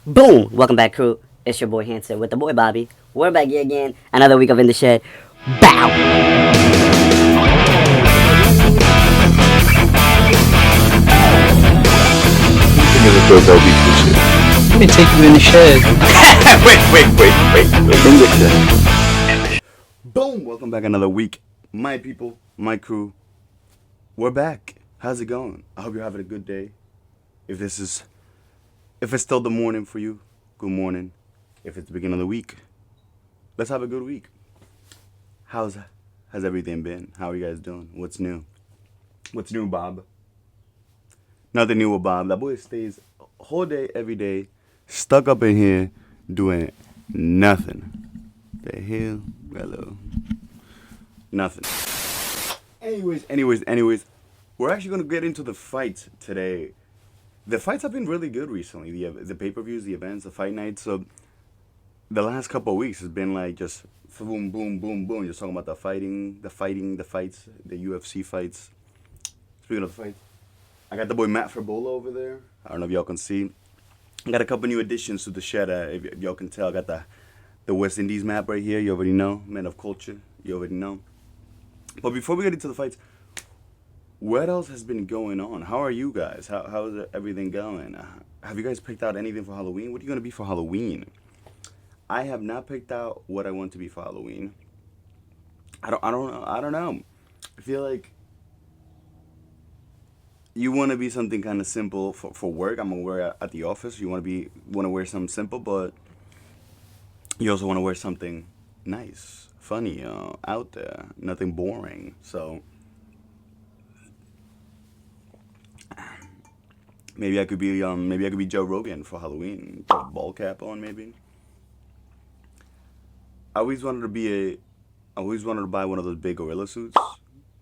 Boom! Welcome back, crew. It's your boy Hancer with the boy Bobby. We're back here again. Another week of In the Shed. Bow! Let me take you in the shed. wait. In the shed. Boom! Welcome back another week. My people, my crew. We're back. How's it going? I hope you're having a good day. If it's still the morning for you, good morning. If it's the beginning of the week, let's have a good week. Has everything been? How are you guys doing? What's new? What's new, Bob? Nothing new with Bob. That boy stays whole day, every day, stuck up in here doing nothing. The hell? Hello. Nothing. Anyways. We're actually going to get into the fights today. The fights have been really good recently. The pay-per-views, the events, the fight nights. So the last couple of weeks has been like just boom, boom, boom, boom. Just talking about the fights, the UFC fights. Speaking of the fights, I got the boy Matt Ferbola over there. I don't know if y'all can see. I got a couple new additions to the shed. If y'all can tell, I got the West Indies map right here. You already know. Man of culture. You already know. But before we get into the fights, what else has been going on? How are you guys? How is everything going? Have you guys picked out anything for Halloween? What are you going to be for Halloween? I have not picked out what I want to be for Halloween. I don't know. I feel like you want to be something kind of simple for work. I'm going to wear at the office. You want to wear something simple, but you also want to wear something nice, funny, out there, nothing boring. So maybe I could be Joe Rogan for Halloween. Put a ball cap on, maybe. I always wanted to buy one of those big gorilla suits.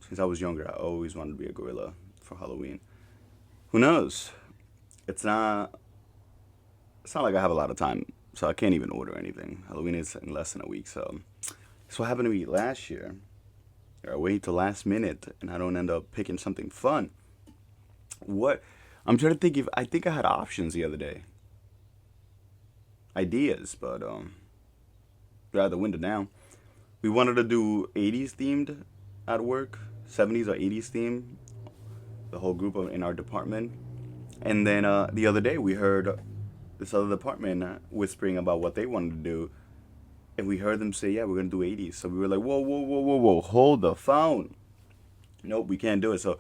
Since I was younger, I always wanted to be a gorilla for Halloween. Who knows? It's not like I have a lot of time, so I can't even order anything. Halloween is in less than a week, so what happened to me last year. I wait till last minute and I don't end up picking something fun. What? I'm trying to think I think I had options the other day. Ideas, but they're out the window now. We wanted to do 80s themed at work, 70s or 80s themed, the whole group in our department. And then the other day we heard this other department whispering about what they wanted to do. And we heard them say, yeah, we're going to do 80s. So we were like, whoa, hold the phone. Nope, we can't do it. So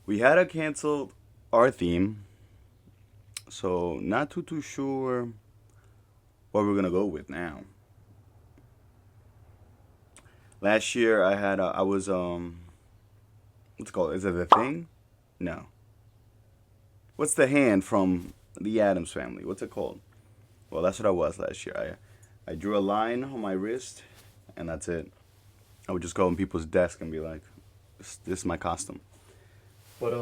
we had to cancel our theme. So not too sure what we're going to go with now. Last year I was, what's it called? Is it The Thing? No. What's the hand from the Addams Family? What's it called? Well, that's what I was last year. I drew a line on my wrist, and that's it. I would just go on people's desk and be like, this is my costume. But,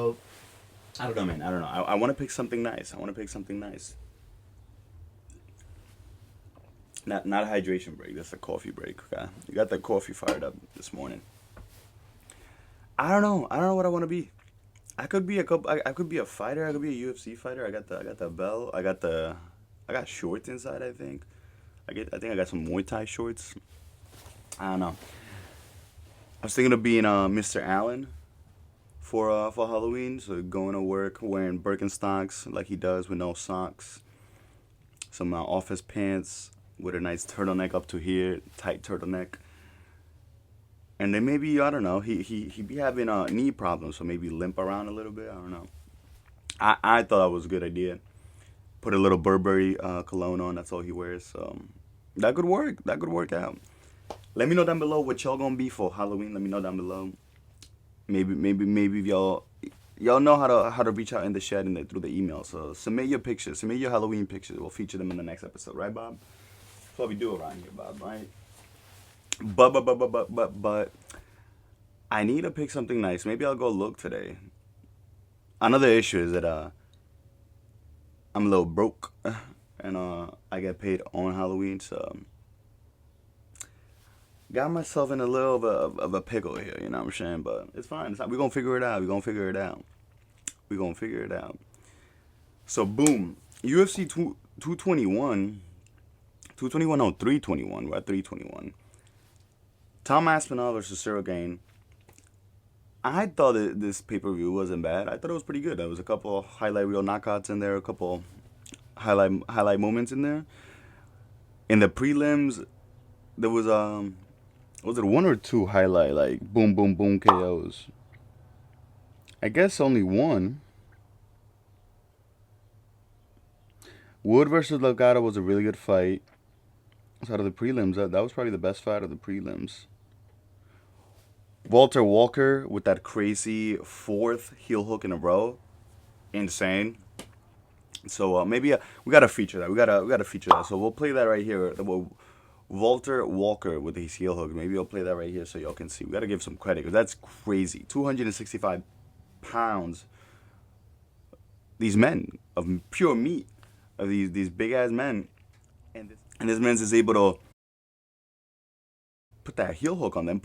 I don't know, man. I don't know. I want to pick something nice. Not a hydration break. That's a coffee break. Okay? You got the coffee fired up this morning. I don't know what I want to be. I could be a fighter. I could be a UFC fighter. I got the belt. I got shorts inside. I think I got some Muay Thai shorts. I don't know. I was thinking of being Mr. Allen for Halloween. So going to work wearing Birkenstocks like he does with no socks. Some office pants with a nice turtleneck up to here, tight turtleneck. And then maybe, I don't know, he be having knee problems, so maybe limp around a little bit. I don't know. I thought that was a good idea. Put a little Burberry cologne on. That's all he wears. So that could work. That could work out. Let me know down below what y'all gonna be for Halloween. Let me know down below. Maybe y'all know how to reach out in the shed and through the email. So submit your pictures. Submit your Halloween pictures. We'll feature them in the next episode, right, Bob? That's what we do around here, Bob. Right? But I need to pick something nice. Maybe I'll go look today. Another issue is that I'm a little broke, and I get paid on Halloween, so got myself in a little of a pickle here. You know what I'm saying? But it's fine. We're gonna figure it out. So boom, UFC 221, 221, no, 321. We're at 321. Tom Aspinall versus Ciryl Gane. I thought this pay-per-view wasn't bad. I thought it was pretty good. There was a couple of highlight reel knockouts in there, a couple highlight moments in there. In the prelims, there was it one or two highlight like boom boom boom KOs? I guess only one. Wood versus Delgado was a really good fight. So out of the prelims, that was probably the best fight of the prelims. Walter Walker with that crazy fourth heel hook in a row, insane. So maybe we gotta feature that. We gotta feature that. So we'll play that right here. Walter Walker with his heel hook. Maybe I'll play that right here so y'all can see. We gotta give some credit because that's crazy. 265 pounds. These men of pure meat, of these big ass men, and this man's is able to put that heel hook on them.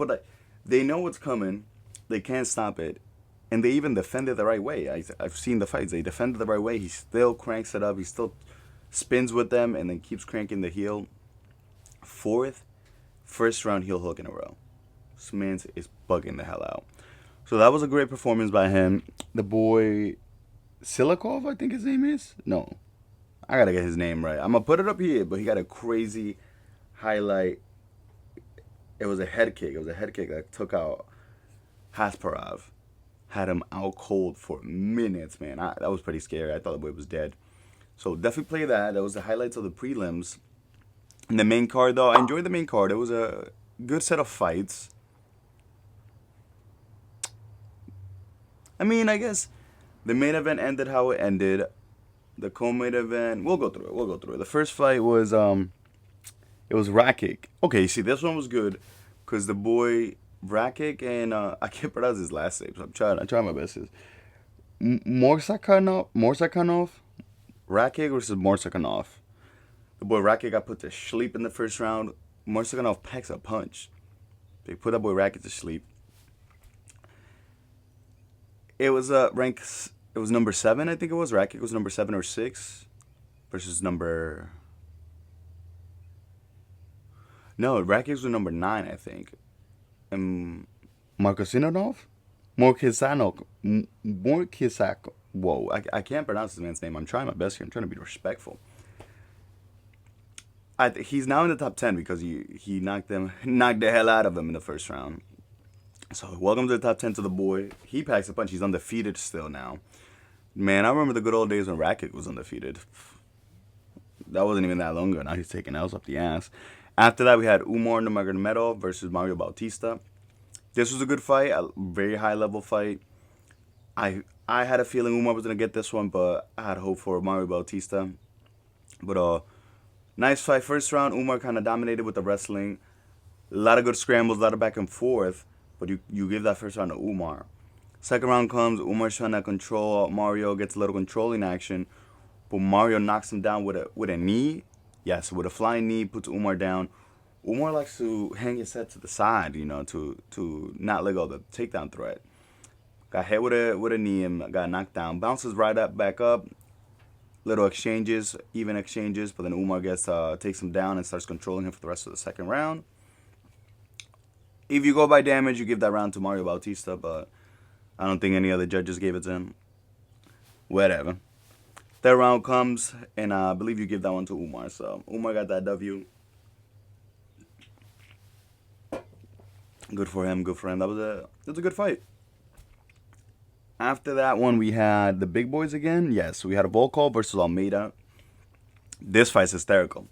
They know what's coming. They can't stop it. And they even defend it the right way. I've seen the fights. They defend it the right way. He still cranks it up. He still spins with them and then keeps cranking the heel. First round heel hook in a row. This man is bugging the hell out. So that was a great performance by him. The boy Silikov, I think his name is? No. I gotta get his name right. I'm gonna put it up here, but he got a crazy highlight. It was a head kick. It was a head kick that took out Hasparov. Had him out cold for minutes, man. That was pretty scary. I thought the boy was dead. So definitely play that. That was the highlights of the prelims. And the main card, though, I enjoyed the main card. It was a good set of fights. I mean, I guess the main event ended how it ended. The co-main event, we'll go through it. The first fight was it was Rakic. Okay, see, this one was good because the boy Rakic and I can't pronounce his last name, so I'm trying my best. Morsakanov, Rakic versus Morsakanov. The boy Rakic got put to sleep in the first round. Morsakanov packs a punch. They put that boy Rakic to sleep. It was rank. It was number 7, I think it was. Rakic was number 7 or 6 versus number. No, Rakic was number 9, I think. And Markosinov? Morkisanov. Whoa, I can't pronounce this man's name. I'm trying my best here. I'm trying to be respectful. He's now in the top 10 because he knocked the hell out of him in the first round. So welcome to the top 10 to the boy. He packs a punch. He's undefeated still now. Man, I remember the good old days when Rakic was undefeated. That wasn't even that long ago. Now he's taking L's up the ass. After that, we had Umar Nurmagomedov versus Mario Bautista. This was a good fight, a very high-level fight. I had a feeling Umar was going to get this one, but I had hope for Mario Bautista. But nice fight. First round, Umar kind of dominated with the wrestling. A lot of good scrambles, a lot of back and forth. But you give that first round to Umar. Second round comes, Umar's trying to control Mario, gets a little controlling action. But Mario knocks him down with a knee. Yes, with a flying knee, puts Umar down. Umar likes to hang his head to the side, to not let go of the takedown threat. Got hit with a knee and got knocked down. Bounces right up, back up. Little exchanges, even exchanges, but then Umar takes him down and starts controlling him for the rest of the second round. If you go by damage, you give that round to Mario Bautista, but I don't think any other judges gave it to him. Whatever. Third round comes, and I believe you give that one to Umar. So Umar got that W. Good for him. That was a good fight. After that one, we had the big boys again. Yes, we had Volkov versus Almeida. This fight's hysterical.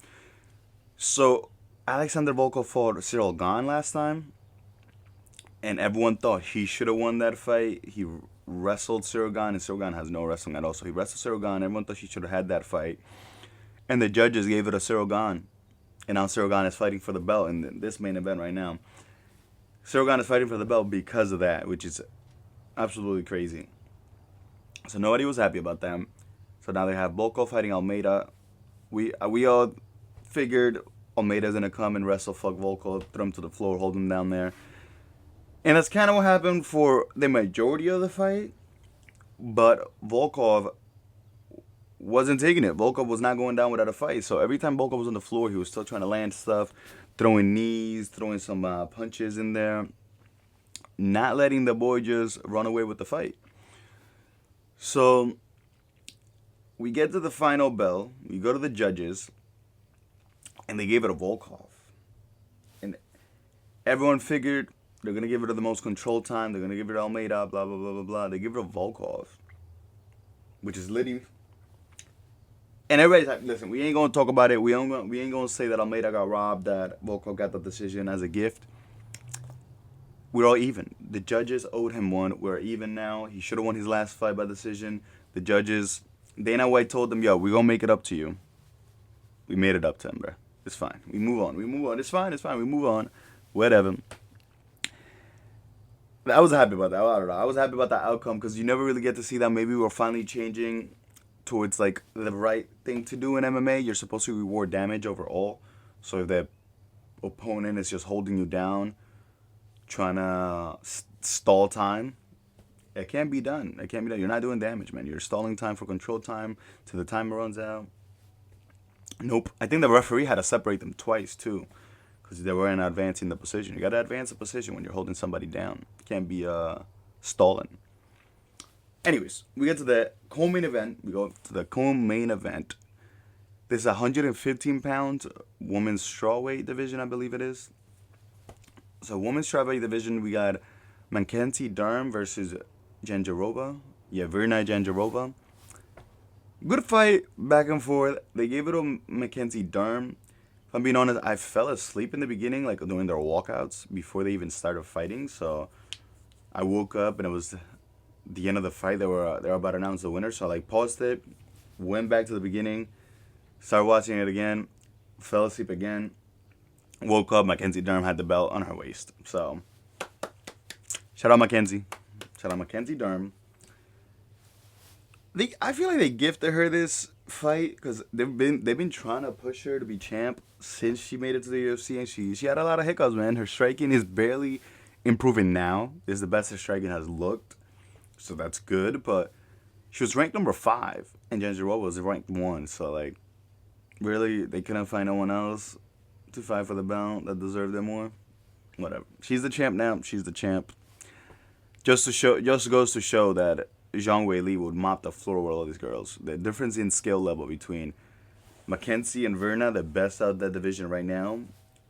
So Alexander Volkov fought Ciryl Gane last time, and everyone thought he should have won that fight. He wrestled Ciryl Gane, and Ciryl Gane has no wrestling at all. So he wrestled Ciryl Gane. Everyone thought he should have had that fight, and the judges gave it to Ciryl Gane. And now Ciryl Gane is fighting for the belt in this main event right now. Ciryl Gane is fighting for the belt because of that, which is absolutely crazy. So nobody was happy about that. So now they have Volkov fighting Almeida. We all figured Almeida's gonna come and wrestle fuck Volkov, throw him to the floor, hold him down there. And that's kind of what happened for the majority of the fight. But Volkov wasn't taking it. Volkov was not going down without a fight. So every time Volkov was on the floor, he was still trying to land stuff, throwing knees, throwing some punches in there, not letting the boy just run away with the fight. So we get to the final bell. We go to the judges, and they gave it to Volkov. And everyone figured they're going to give it to the most controlled time. They're going to give it to Almeida, blah, blah, blah, blah, blah. They give it to Volkov, which is Liddy. And everybody's like, listen, we ain't going to talk about it. We ain't going to say that Almeida got robbed, that Volkov got the decision as a gift. We're all even. The judges owed him one. We're even now. He should have won his last fight by decision. The judges, Dana White told them, yo, we're going to make it up to you. We made it up to him, bro. It's fine. We move on. It's fine. We move on. Whatever. I was happy about that. I don't know. I was happy about that outcome because you never really get to see that. Maybe we're finally changing towards like the right thing to do in MMA. You're supposed to reward damage overall. So if the opponent is just holding you down, trying to stall time, it can't be done. You're not doing damage, man. You're stalling time for control time till the timer runs out. Nope. I think the referee had to separate them twice too, because they weren't advancing the position. You got to advance the position when you're holding somebody down. You can't be stalling. Anyways, we get to the co-main event. We go to the co-main event. This is a 115-pound women's strawweight division, I believe it is. So women's strawweight division, we got Mackenzie Dern versus Jandiroba. Yeah, Virna Jandiroba. Good fight, back and forth. They gave it to Mackenzie Dern. If I'm being honest, I fell asleep in the beginning, like during their walkouts, before they even started fighting. So I woke up and it was the end of the fight. They were about to announce the winner. So I like paused it, went back to the beginning, started watching it again, fell asleep again. Woke up, Mackenzie Dern had the belt on her waist. So shout out Mackenzie. Shout out Mackenzie Dern. I feel like they gifted her this fight because they've been trying to push her to be champ since she made it to the UFC, and she had a lot of hiccups, man. Her striking is barely improving now. This is the best her striking has looked, so that's good. But she was ranked number 5, and Jandiroba was ranked 1. So like, really, they couldn't find no one else to fight for the belt that deserved it more. Whatever. She's the champ now. She's the champ. Just goes to show that Zhang Weili would mop the floor with all these girls. The difference in skill level between Mackenzie and Virna, the best out of that division right now,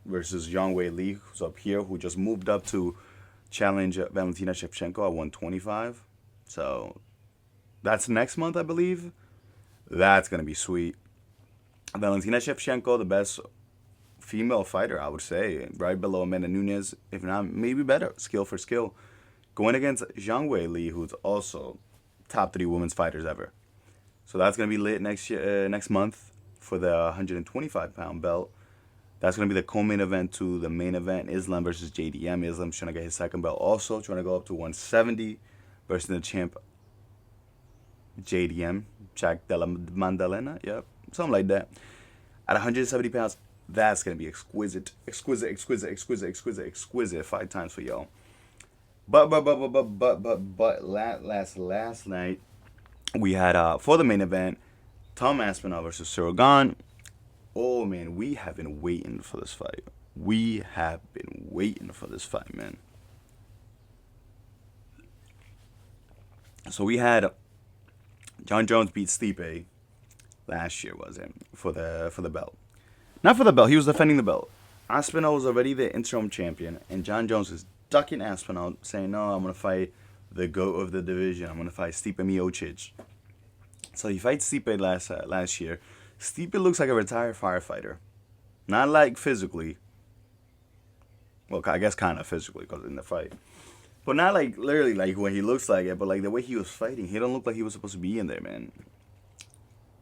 versus Zhang Weili, who's up here, who just moved up to challenge Valentina Shevchenko at 125. So that's next month, I believe. That's going to be sweet. Valentina Shevchenko, the best female fighter, I would say, right below Amanda Nunes, if not maybe better, skill for skill, going against Zhang Weili, who's also top 3 women's fighters ever. So that's gonna be lit next month for the 125-pound belt. That's gonna be the co-main event to the main event, Islam versus JDM. Islam's trying to get his second belt, also trying to go up to 170 versus the champ JDM, Jack Della Maddalena, yep, something like that. At 170 pounds, that's gonna be exquisite 5 times for y'all. But last night we had for the main event, Tom Aspinall versus Ciryl Gane. Oh man, we have been waiting for this fight. Man. So we had John Jones beat Stipe last year, was it? For the belt. Not for the belt, he was defending the belt. Aspinall was already the interim champion, and John Jones is ducking Aspinall, saying, no, I'm going to fight the GOAT of the division. I'm going to fight Stipe Miocic. So he fights Stipe last year. Stipe looks like a retired firefighter. Not like physically. Well, I guess kind of physically because in the fight. But not like literally like when he looks like it, but like the way he was fighting. He don't look like he was supposed to be in there, man.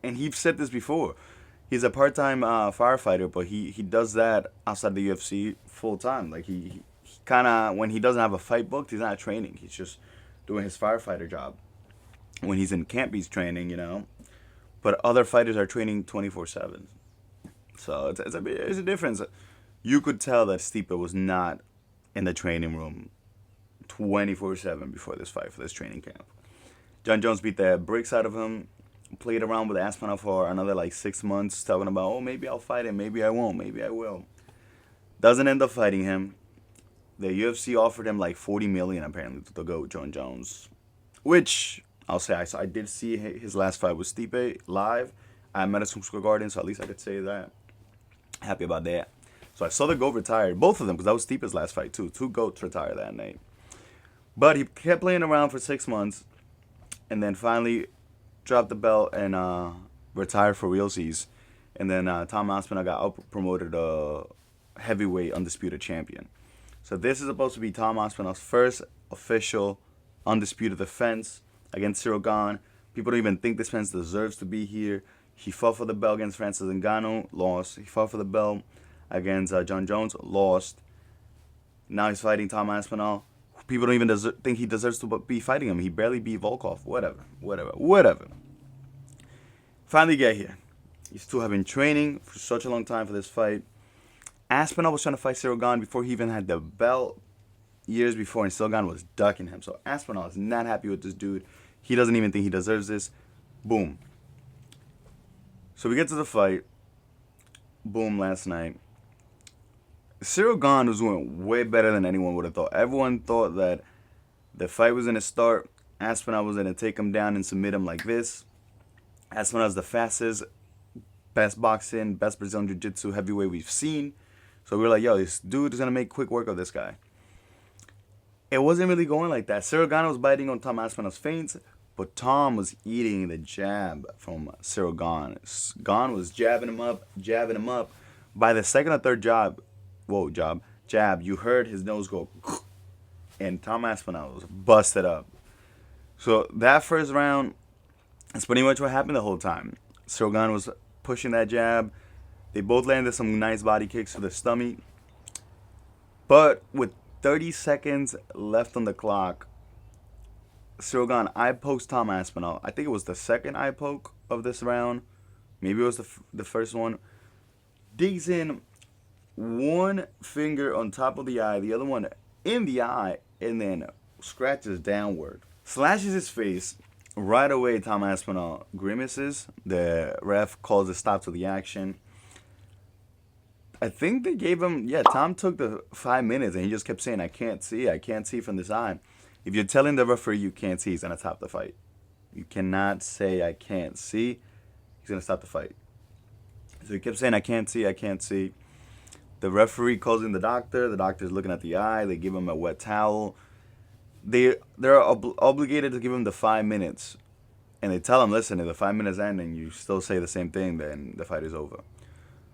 And he's said this before. He's a part-time firefighter, but he does that outside the UFC full-time. Like he kind of, when he doesn't have a fight booked, he's not training. He's just doing his firefighter job. When he's in camp, he's training, you know. But other fighters are training 24/7. So it's a difference. You could tell that Stipe was not in the training room 24/7 before this fight, for this training camp. John Jones beat the bricks out of him, played around with Aspinall for another like 6 months, talking about, oh, maybe I'll fight him, maybe I won't, maybe I will. Doesn't end up fighting him. The UFC offered him like 40 million apparently to go John Jones, which I'll say I did see his last fight with Stipe live at Madison Square Garden, so at least I could say that. Happy about that. So I saw the GOAT retired, both of them, because that was Stipe's last fight too. 2 GOATs retired that night. But he kept playing around for 6 months, and then finally dropped the belt and retired for realsies. And then Tom Aspinall got promoted heavyweight undisputed champion. So this is supposed to be Tom Aspinall's first official undisputed defense against Ciryl Gane. People don't even think this man deserves to be here. He fought for the belt against Francis Ngannou, lost. He fought for the belt against John Jones, lost. Now he's fighting Tom Aspinall. People don't even think he deserves to be fighting him. He barely beat Volkov. Whatever. Finally get here. These two have been training for such a long time for this fight. Aspinall was trying to fight Ciryl Gane before he even had the belt years before, and Ciryl Gane was ducking him. So Aspinall is not happy with this dude. He doesn't even think he deserves this. Boom. So we get to the fight. Boom, last night. Ciryl Gane was doing way better than anyone would have thought. Everyone thought that the fight was going to start. Aspinall was going to take him down and submit him like this. Aspinall is the fastest, best boxing, best Brazilian Jiu-Jitsu heavyweight we've seen. So we were like, yo, this dude is going to make quick work of this guy. It wasn't really going like that. Ciryl Gane was biting on Tom Aspinall's feints, but Tom was eating the jab from Ciryl Gane. Gane was jabbing him up. By the second or third jab, you heard his nose go, and Tom Aspinall was busted up. So that first round, that's pretty much what happened the whole time. Ciryl Gane was pushing that jab. They both landed some nice body kicks to the stomach. But with 30 seconds left on the clock, Ciryl Gane eye pokes Tom Aspinall. I think it was the second eye poke of this round. Maybe it was the first one. Digs in one finger on top of the eye, the other one in the eye, and then scratches downward. Slashes his face. Right away, Tom Aspinall grimaces. The ref calls a stop to the action. I think they gave him, Tom took the 5 minutes and he just kept saying, I can't see from this eye. If you're telling the referee you can't see, he's going to stop the fight. You cannot say, I can't see. He's going to stop the fight. So he kept saying, I can't see. The referee calls in the doctor. The doctor's looking at the eye. They give him a wet towel. They're obligated to give him the 5 minutes. And they tell him, listen, if the 5 minutes end and you still say the same thing, then the fight is over.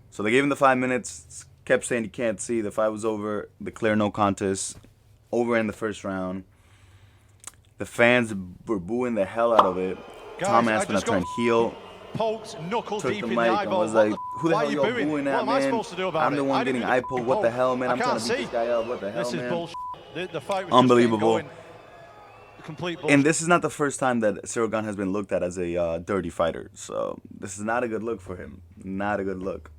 So they gave him the 5 minutes, kept saying he can't see. The fight was over. Declare no contest. Over in the first round. The fans were booing the hell out of it. Guys, Tom Aspinall turned heel. Poked knuckle Took deep the in mic the and eyeball. was like, who the hell y'all booing? booing What at, am I man? supposed to do about I'm the it? one I getting didn't eye even pulled. What the poke. hell, man? I I'm trying can't to beat see. this guy up. What the hell, This is man? bullshit. The fight was Unbelievable. just getting going. Complete bullshit. And this is not the first time that Ciryl Gane has been looked at as a dirty fighter. So this is not a good look for him. Not a good look.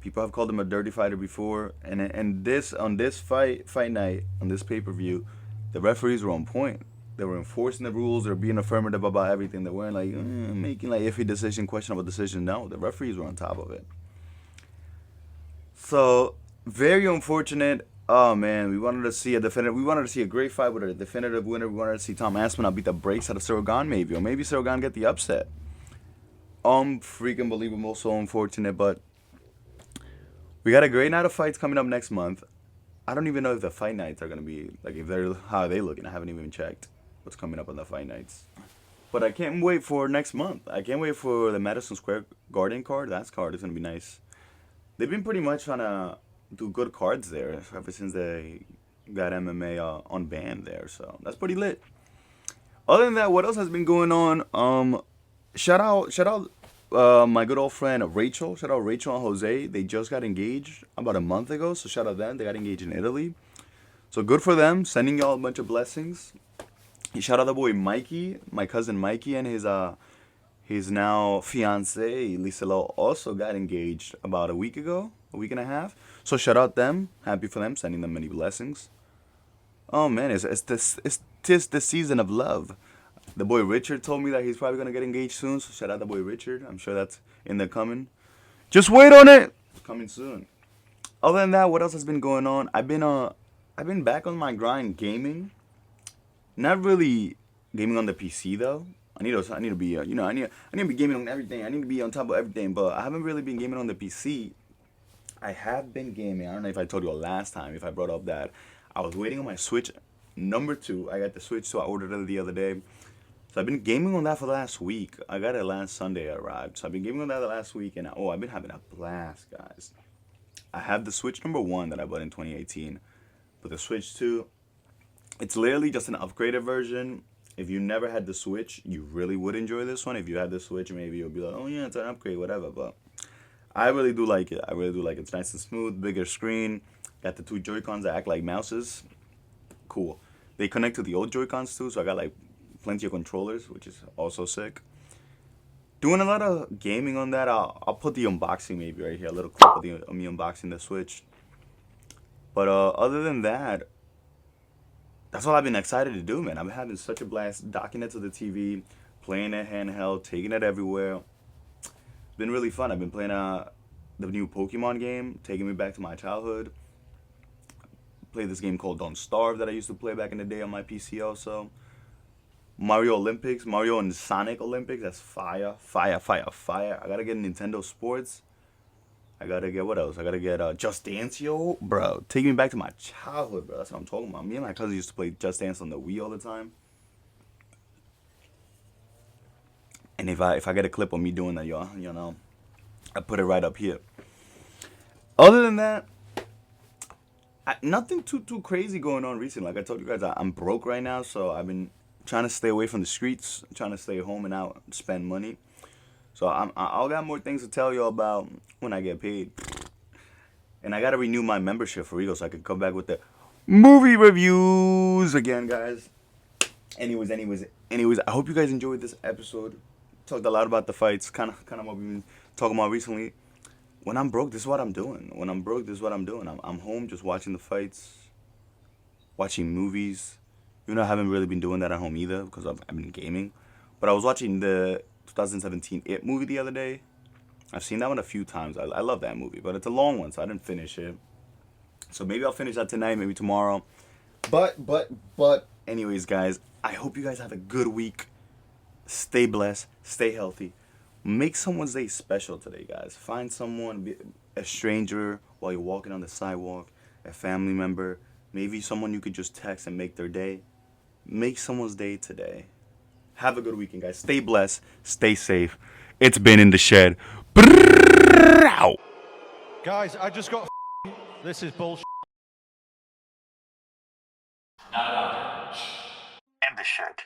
People have called him a dirty fighter before. And this on this fight night, on this pay-per-view, the referees were on point. They were enforcing the rules. They were being affirmative about everything. They weren't like making like iffy decision, questionable decision. No, the referees were on top of it. So very unfortunate. Oh man, we wanted to see a great fight with a definitive winner. We wanted to see Tom Aspinall beat the brakes out of Ciryl Gane, maybe, or maybe Ciryl Gane get the upset. Freaking believable. So unfortunate, but we got a great night of fights coming up next month. I don't even know if the fight nights are gonna be like how are they looking. I haven't even checked what's coming up on the fight nights. But I can't wait for next month. I can't wait for the Madison Square Garden card. That card is gonna be nice. They've been pretty much trying to do good cards there ever since they got MMA on band there. So that's pretty lit. Other than that, what else has been going on? Shout out my good old friend Rachel. Shout out Rachel and Jose. They just got engaged about a month ago. So shout out them. They got engaged in Italy. So good for them. Sending y'all a bunch of blessings. Shout out the boy Mikey, my cousin Mikey, and his now fiance Liselo also got engaged about a week and a half. So shout out them. Happy for them. Sending them many blessings. Oh man, it's the season of love. The boy Richard told me that he's probably gonna get engaged soon. So shout out the boy Richard. I'm sure that's in the coming. Just wait on it. It's coming soon. Other than that, what else has been going on? I've been back on my grind gaming. Not really gaming on the PC though. I need to be I need to be gaming on everything. I need to be on top of everything. But I haven't really been gaming on the PC. I have been gaming. I don't know if I told you last time, if I brought up that I was waiting on my Switch number 2. I got the Switch 2. I ordered it the other day. So I've been gaming on that for the last week. I got it last Sunday. It arrived. So I've been gaming on that the last week, and I've been having a blast, guys. I have the Switch number 1 that I bought in 2018, but the Switch 2, it's literally just an upgraded version. If you never had the Switch, you really would enjoy this one. If you had the Switch, maybe you'll be like, oh yeah, it's an upgrade, whatever. But I really do like it. I really do like it. It's nice and smooth, bigger screen. Got the 2 Joy-Cons that act like mouses. Cool. They connect to the old Joy-Cons too, so I got like plenty of controllers, which is also sick. Doing a lot of gaming on that. I'll put the unboxing maybe right here, a little clip of me unboxing the Switch. But other than that, that's all I've been excited to do, man. I've been having such a blast docking it to the TV, playing it handheld, taking it everywhere. It's been really fun. I've been playing the new Pokemon game, taking me back to my childhood. Played this game called Don't Starve that I used to play back in the day on my PC also. Mario Olympics, Mario and Sonic Olympics, that's fire. I gotta get Nintendo Sports. I gotta get, what else? I gotta get Just Dance, yo. Bro, take me back to my childhood, bro. That's what I'm talking about. Me and my cousin used to play Just Dance on the Wii all the time. And if I get a clip of me doing that, y'all, I put it right up here. Other than that, nothing too crazy going on recently. Like I told you guys, I'm broke right now, so I've been trying to stay away from the streets, trying to stay home and out, spend money. So I'll got more things to tell y'all about when I get paid. And I gotta renew my membership for Eagle so I can come back with the movie reviews again, guys. Anyways, I hope you guys enjoyed this episode. Talked a lot about the fights, kind of what we've been talking about recently. When I'm broke, this is what I'm doing. I'm home just watching the fights, watching movies. You know, I haven't really been doing that at home either because I've been gaming. But I was watching the 2017 It movie the other day. I've seen that one a few times. I love that movie, but it's a long one, so I didn't finish it. So maybe I'll finish that tonight, maybe tomorrow. But, anyways, guys, I hope you guys have a good week. Stay blessed, stay healthy. Make someone's day special today, guys. Find someone, a stranger while you're walking on the sidewalk, a family member, maybe someone you could just text and make their day. Make someone's day today. Have a good weekend, guys. Stay blessed. Stay safe. It's been in the shed. Guys, I just got. This is bullshit. In the shed.